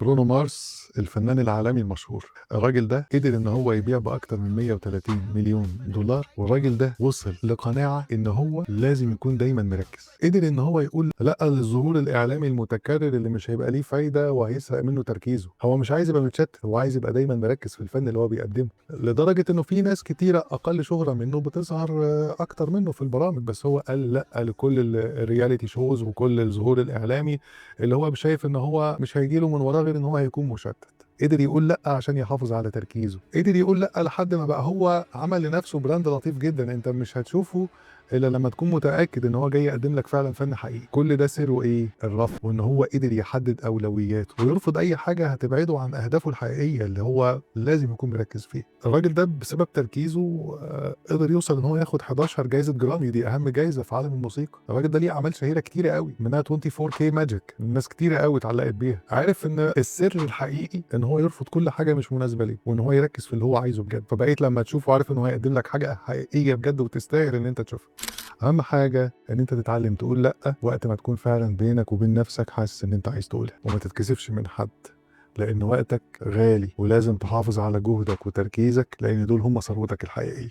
برونو مارس الفنان العالمي المشهور، الراجل ده قدر ان هو يبيع باكتر من 130 مليون دولار، والراجل ده وصل لقناعة ان هو لازم يكون دايما مركز. قدر ان هو يقول لا للظهور الاعلامي المتكرر اللي مش هيبقى ليه فايدة وهيسرق منه تركيزه. هو مش عايز يبقى متشتت، هو عايز يبقى دايما مركز في الفن اللي هو بيقدمه، لدرجة انه في ناس كتيرة اقل شهرة منه بتظهر اكتر منه في البرامج. بس هو قال لا لكل الرياليتي شوز وكل الظهور الاعلامي اللي هو شايف ان هو مش هيجي له من وراه غير ان هو هيكون مشتت. قدر يقول لا عشان يحافظ على تركيزه، قدر يقول لا لحد ما بقى هو عمل لنفسه براند لطيف جدا انت مش هتشوفه الا لما تكون متاكد ان هو جاي يقدم لك فعلا فن حقيقي. كل ده سره ايه؟ الرفض، وان هو قدر يحدد اولوياته ويرفض اي حاجه هتبعده عن اهدافه الحقيقيه اللي هو لازم يكون مركز فيها. الراجل ده بسبب تركيزه قدر يوصل ان هو ياخد 11 جائزه جرامي، دي اهم جائزه في عالم الموسيقى. الراجل ده ليه اعمال شهيره كتيره قوي، منها 24K ماجيك، الناس كتيره قوي اتعلقت بيها. عارف ان السر الحقيقي ان هو يرفض كل حاجه مش مناسبه ليه، وان هو يركز في اللي هو عايزه بجد. فبقيت لما تشوفه عارف ان هو هيقدم لك حاجه حقيقيه بجد وتستاهل ان انت تشوفها. اهم حاجه ان انت تتعلم تقول لا وقت ما تكون فعلا بينك وبين نفسك حاسس ان انت عايز تقولها، وما تتكسفش من حد، لان وقتك غالي ولازم تحافظ على جهدك وتركيزك، لان دول هم ثروتك الحقيقيه.